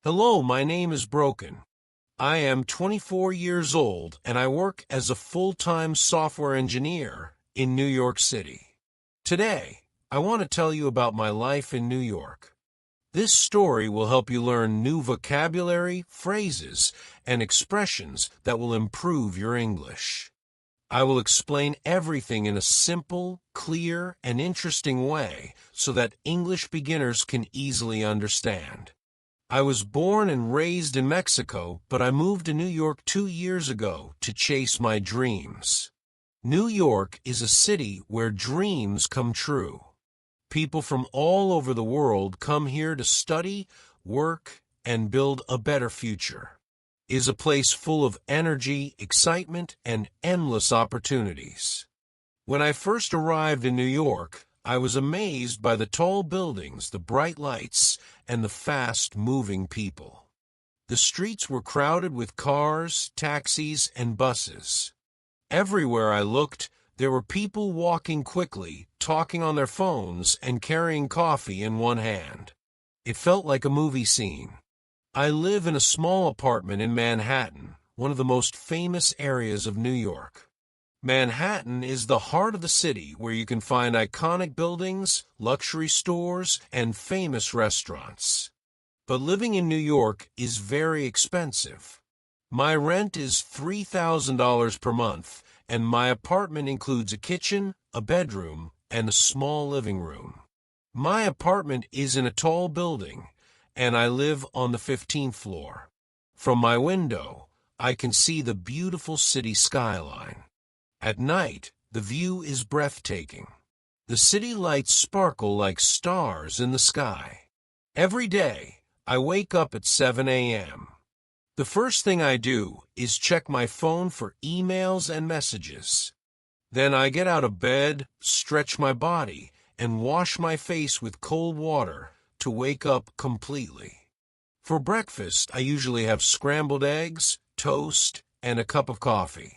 Hello, my name is Broken. I am 24 years old and I work as a full-time software engineer in New York City. Today, I want to tell you about my life in New York. This story will help you learn new vocabulary, phrases, and expressions that will improve your English. I will explain everything in a simple, clear, and interesting way so that English beginners can easily understand. I was born and raised in Mexico, but I moved to New York 2 years ago to chase my dreams. New York is a city where dreams come true. People from all over the world come here to study, work, and build a better future. It is a place full of energy, excitement, and endless opportunities. When I first arrived in New York, I was amazed by the tall buildings, the bright lights, and the fast-moving people. The streets were crowded with cars, taxis, and buses. Everywhere I looked, there were people walking quickly, talking on their phones, and carrying coffee in one hand. It felt like a movie scene. I live in a small apartment in Manhattan, one of the most famous areas of New York. Manhattan is the heart of the city where you can find iconic buildings, luxury stores, and famous restaurants. But living in New York is very expensive. My rent is $3,000 per month, and my apartment includes a kitchen, a bedroom, and a small living room. My apartment is in a tall building, and I live on the 15th floor. From my window, I can see the beautiful city skyline. At night, the view is breathtaking. The city lights sparkle like stars in the sky. Every day, I wake up at 7 a.m. The first thing I do is check my phone for emails and messages. Then I get out of bed, stretch my body, and wash my face with cold water to wake up completely. For breakfast, I usually have scrambled eggs, toast, and a cup of coffee.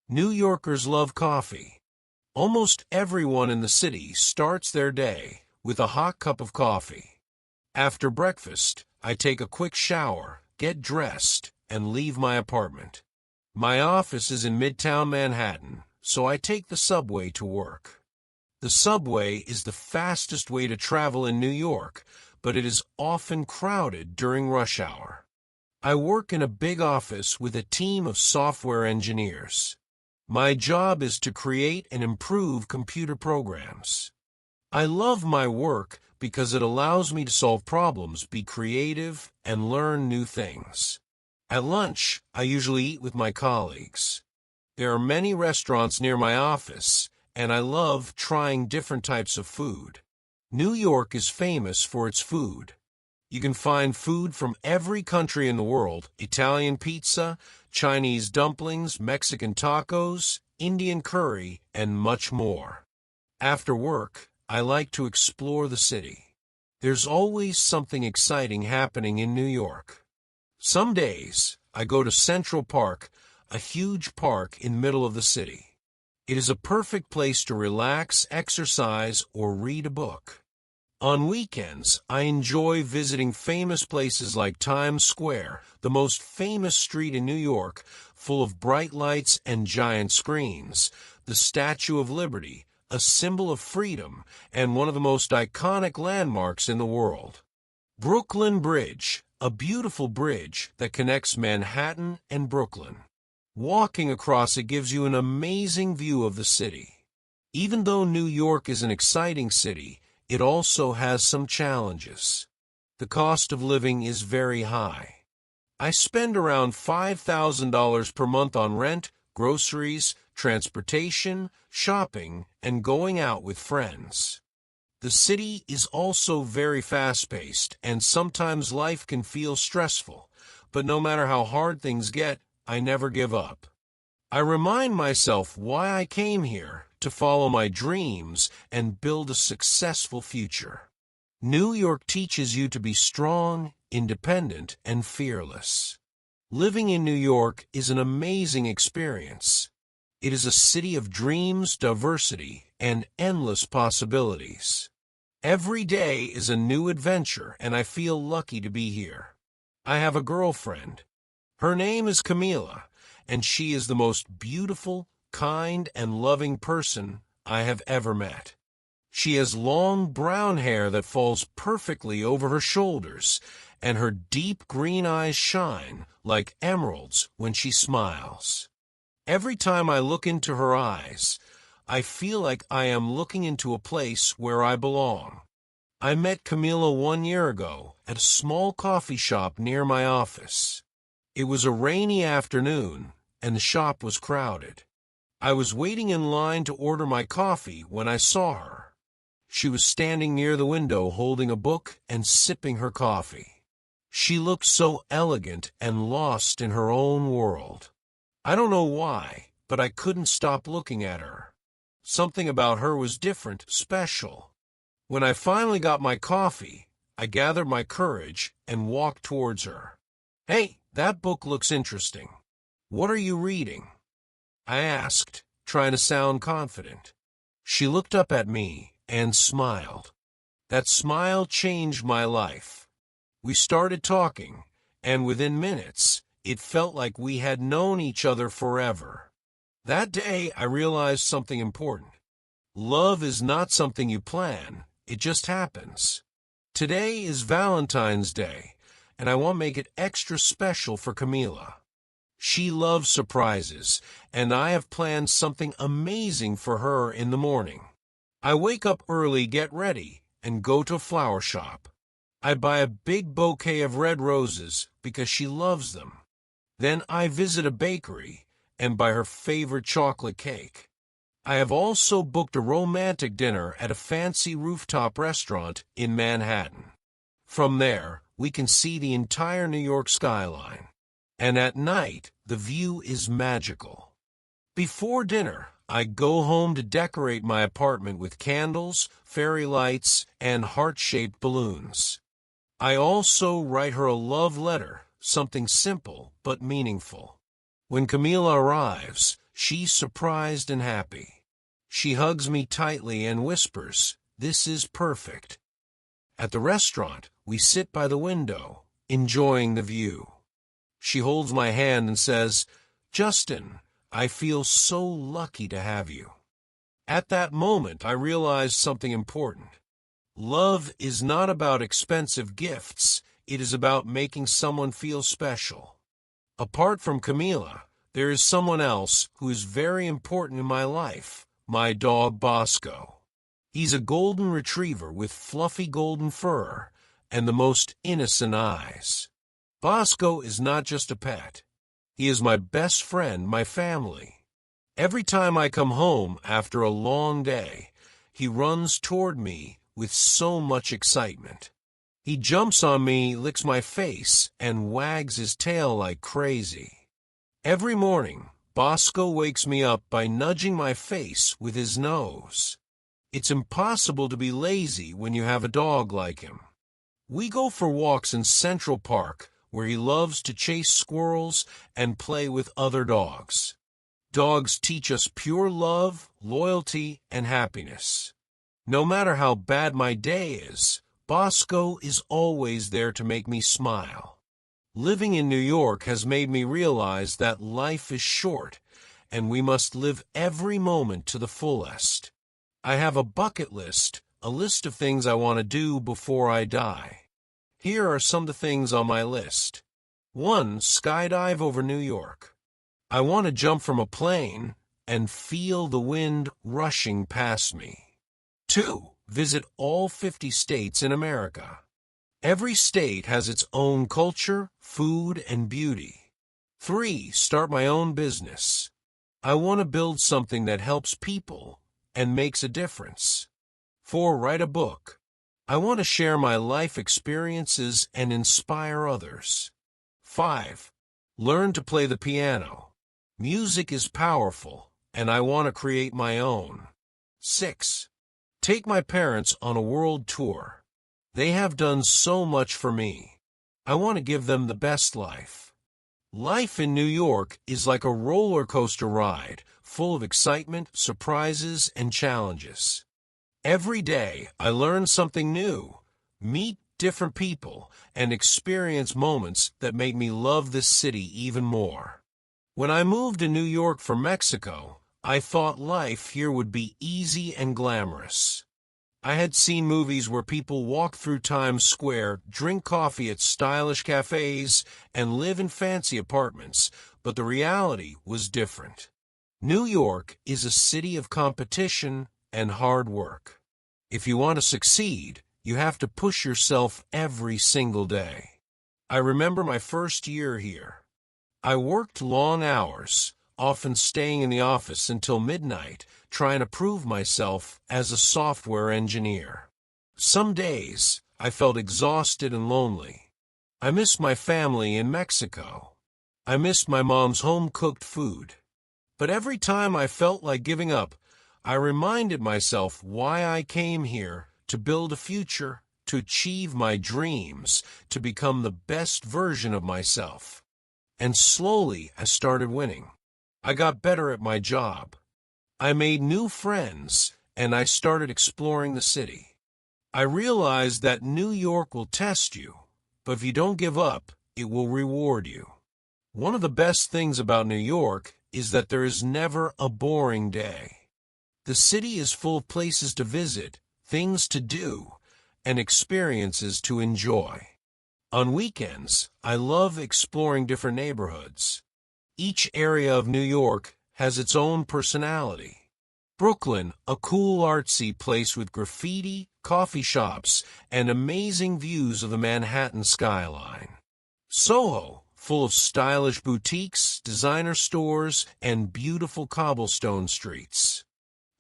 New Yorkers love coffee. Almost everyone in the city starts their day with a hot cup of coffee. After breakfast, I take a quick shower, get dressed, and leave my apartment. My office is in Midtown Manhattan, so I take the subway to work. The subway is the fastest way to travel in New York, but it is often crowded during rush hour. I work in a big office with a team of software engineers. My job is to create and improve computer programs. I love my work because it allows me to solve problems, be creative, and learn new things. At lunch, I usually eat with my colleagues. There are many restaurants near my office, and I love trying different types of food. New York is famous for its food. You can find food from every country in the world: Italian pizza, Chinese dumplings, Mexican tacos, Indian curry, and much more. After work, I like to explore the city. There's always something exciting happening in New York. Some days, I go to Central Park, a huge park in the middle of the city. It is a perfect place to relax, exercise, or read a book. On weekends, I enjoy visiting famous places like Times Square, the most famous street in New York, full of bright lights and giant screens, the Statue of Liberty, a symbol of freedom, and one of the most iconic landmarks in the world. Brooklyn Bridge, a beautiful bridge that connects Manhattan and Brooklyn. Walking across it gives you an amazing view of the city. Even though New York is an exciting city, it also has some challenges. The cost of living is very high. I spend around $5,000 per month on rent, groceries, transportation, shopping, and going out with friends. The city is also very fast-paced, and sometimes life can feel stressful, but no matter how hard things get, I never give up. I remind myself why I came here: to follow my dreams and build a successful future. New York teaches you to be strong, independent, and fearless. Living in New York is an amazing experience. It is a city of dreams, diversity, and endless possibilities. Every day is a new adventure, and I feel lucky to be here. I have a girlfriend. Her name is Camila, and she is the most beautiful, kind, and loving person I have ever met. She has long brown hair that falls perfectly over her shoulders, and her deep green eyes shine like emeralds when she smiles. Every time I look into her eyes, I feel like I am looking into a place where I belong. I met Camila 1 year ago at a small coffee shop near my office. It was a rainy afternoon, and the shop was crowded. I was waiting in line to order my coffee when I saw her. She was standing near the window holding a book and sipping her coffee. She looked so elegant and lost in her own world. I don't know why, but I couldn't stop looking at her. Something about her was different, special. When I finally got my coffee, I gathered my courage and walked towards her. "Hey, that book looks interesting. What are you reading?" I asked, trying to sound confident. She looked up at me and smiled. That smile changed my life. We started talking, and within minutes, it felt like we had known each other forever. That day, I realized something important. Love is not something you plan, it just happens. Today is Valentine's Day, and I want to make it extra special for Camila. She loves surprises, and I have planned something amazing for her in the morning. I wake up early, get ready, and go to a flower shop. I buy a big bouquet of red roses because she loves them. Then I visit a bakery and buy her favorite chocolate cake. I have also booked a romantic dinner at a fancy rooftop restaurant in Manhattan. From there, we can see the entire New York skyline. And at night, the view is magical. Before dinner, I go home to decorate my apartment with candles, fairy lights, and heart-shaped balloons. I also write her a love letter, something simple but meaningful. When Camila arrives, she's surprised and happy. She hugs me tightly and whispers, "This is perfect." At the restaurant, we sit by the window, enjoying the view. She holds my hand and says, "Justin, I feel so lucky to have you." At that moment, I realized something important. Love is not about expensive gifts, it is about making someone feel special. Apart from Camila, there is someone else who is very important in my life, my dog Bosco. He's a golden retriever with fluffy golden fur and the most innocent eyes. Bosco is not just a pet. He is my best friend, my family. Every time I come home after a long day, he runs toward me with so much excitement. He jumps on me, licks my face, and wags his tail like crazy. Every morning, Bosco wakes me up by nudging my face with his nose. It's impossible to be lazy when you have a dog like him. We go for walks in Central Park, where he loves to chase squirrels and play with other dogs. Dogs teach us pure love, loyalty, and happiness. No matter how bad my day is, Bosco is always there to make me smile. Living in New York has made me realize that life is short, and we must live every moment to the fullest. I have a bucket list, a list of things I want to do before I die. Here are some of the things on my list. 1. Skydive over New York. I want to jump from a plane and feel the wind rushing past me. 2. Visit all 50 states in America. Every state has its own culture, food, and beauty. 3. Start my own business. I want to build something that helps people and makes a difference. 4. Write a book. I want to share my life experiences and inspire others. 5. Learn to play the piano. Music is powerful, and I want to create my own. 6. Take my parents on a world tour. They have done so much for me. I want to give them the best life. Life in New York is like a roller coaster ride, full of excitement, surprises, and challenges. Every day, I learn something new, meet different people, and experience moments that make me love this city even more. When I moved to New York from Mexico, I thought life here would be easy and glamorous. I had seen movies where people walk through Times Square, drink coffee at stylish cafes, and live in fancy apartments, but the reality was different. New York is a city of competition and hard work. If you want to succeed, you have to push yourself every single day. I remember my first year here. I worked long hours, often staying in the office until midnight, trying to prove myself as a software engineer. Some days, I felt exhausted and lonely. I missed my family in Mexico. I missed my mom's home-cooked food. But every time I felt like giving up, I reminded myself why I came here: to build a future, to achieve my dreams, to become the best version of myself. And slowly I started winning. I got better at my job. I made new friends, and I started exploring the city. I realized that New York will test you, but if you don't give up, it will reward you. One of the best things about New York is that there is never a boring day. The city is full of places to visit, things to do, and experiences to enjoy. On weekends, I love exploring different neighborhoods. Each area of New York has its own personality. Brooklyn, a cool artsy place with graffiti, coffee shops, and amazing views of the Manhattan skyline. Soho, full of stylish boutiques, designer stores, and beautiful cobblestone streets.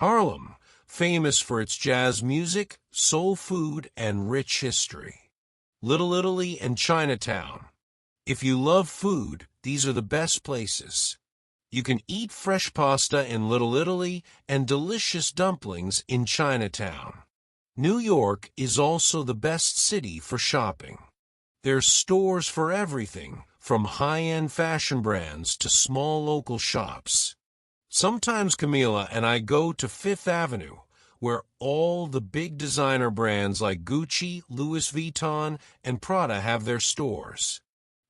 Harlem, famous for its jazz music, soul food, and rich history. Little Italy and Chinatown. If you love food, these are the best places. You can eat fresh pasta in Little Italy and delicious dumplings in Chinatown. New York is also the best city for shopping. There's stores for everything, from high-end fashion brands to small local shops. Sometimes Camila and I go to Fifth Avenue, where all the big designer brands like Gucci, Louis Vuitton, and Prada have their stores.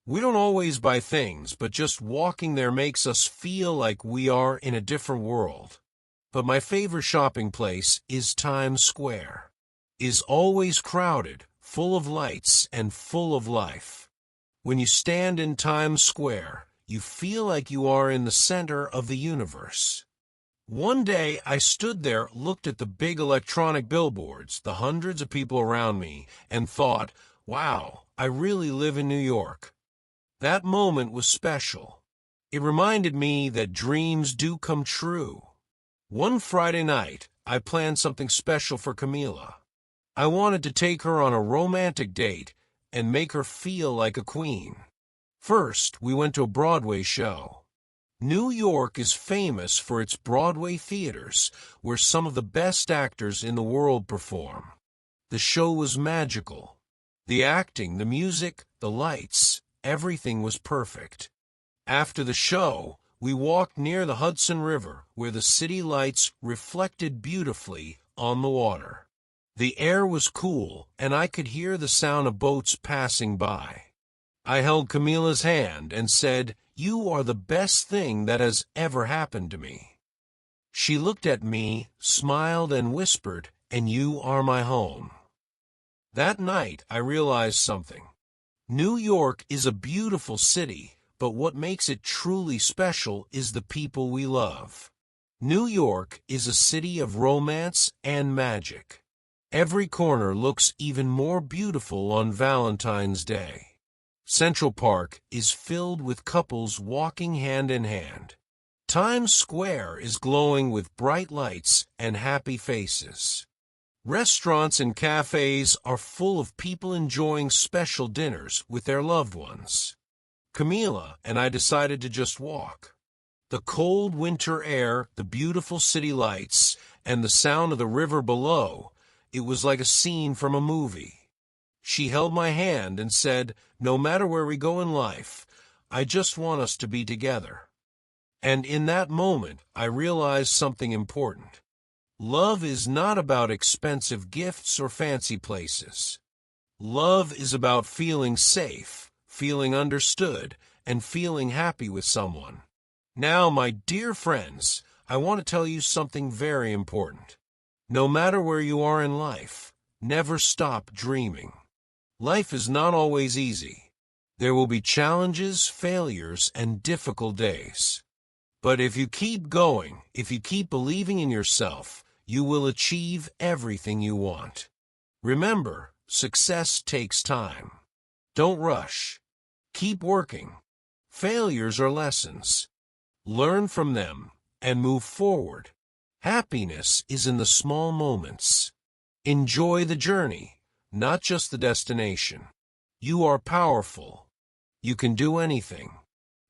We don't always buy things, but just walking there makes us feel like we are in a different world. But my favorite shopping place is Times Square. It is always crowded, full of lights, and full of life. When you stand in Times Square, you feel like you are in the center of the universe. One day, I stood there, looked at the big electronic billboards, the hundreds of people around me, and thought, wow, I really live in New York. That moment was special. It reminded me that dreams do come true. One Friday night, I planned something special for Camila. I wanted to take her on a romantic date and make her feel like a queen. First, we went to a Broadway show. New York is famous for its Broadway theaters, where some of the best actors in the world perform. The show was magical. The acting, the music, the lights, everything was perfect. After the show, we walked near the Hudson River, where the city lights reflected beautifully on the water. The air was cool, and I could hear the sound of boats passing by. I held Camila's hand and said, "You are the best thing that has ever happened to me." She looked at me, smiled, and whispered, "And you are my home." That night, I realized something. New York is a beautiful city, but what makes it truly special is the people we love. New York is a city of romance and magic. Every corner looks even more beautiful on Valentine's Day. Central Park is filled with couples walking hand in hand. Times Square is glowing with bright lights and happy faces. Restaurants and cafes are full of people enjoying special dinners with their loved ones. Camila and I decided to just walk. The cold winter air, the beautiful city lights, and the sound of the river below, it was like a scene from a movie. She held my hand and said, "No matter where we go in life, I just want us to be together." And in that moment, I realized something important. Love is not about expensive gifts or fancy places. Love is about feeling safe, feeling understood, and feeling happy with someone. Now, my dear friends, I want to tell you something very important. No matter where you are in life, never stop dreaming. Life is not always easy. There will be challenges, failures, and difficult days. But if you keep going, if you keep believing in yourself, you will achieve everything you want. Remember, success takes time. Don't rush. Keep working. Failures are lessons. Learn from them and move forward. Happiness is in the small moments. Enjoy the journey, not just the destination. You are powerful. You can do anything.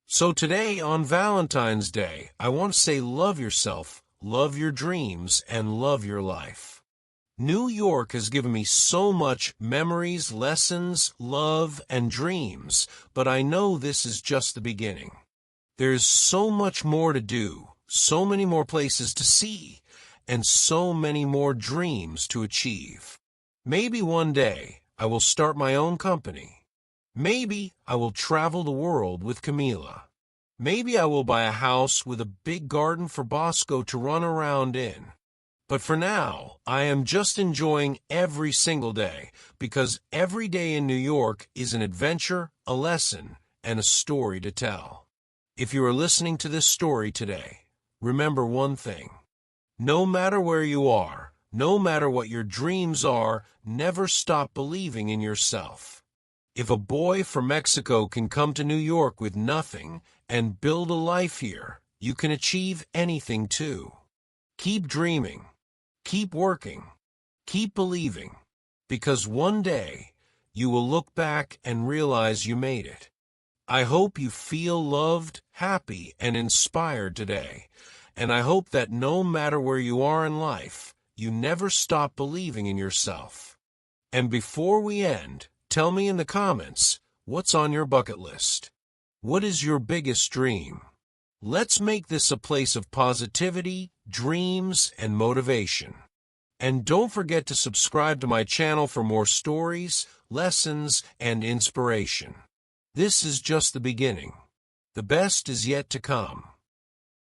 So today, on Valentine's Day, I want to say love yourself, love your dreams, and love your life. New York has given me so much memories, lessons, love, and dreams, but I know this is just the beginning. There's so much more to do, so many more places to see, and so many more dreams to achieve. Maybe one day I will start my own company. Maybe I will travel the world with Camila. Maybe I will buy a house with a big garden for Bosco to run around in. But for now, I am just enjoying every single day, because every day in New York is an adventure, a lesson, and a story to tell. If you are listening to this story today, remember one thing. No matter where you are, no matter what your dreams are, never stop believing in yourself. If a boy from Mexico can come to New York with nothing and build a life here, you can achieve anything too. Keep dreaming. Keep working. Keep believing. Because one day, you will look back and realize you made it. I hope you feel loved, happy, and inspired today. And I hope that no matter where you are in life, you never stop believing in yourself. And before we end, tell me in the comments, what's on your bucket list? What is your biggest dream? Let's make this a place of positivity, dreams, and motivation. And don't forget to subscribe to my channel for more stories, lessons, and inspiration. This is just the beginning. The best is yet to come.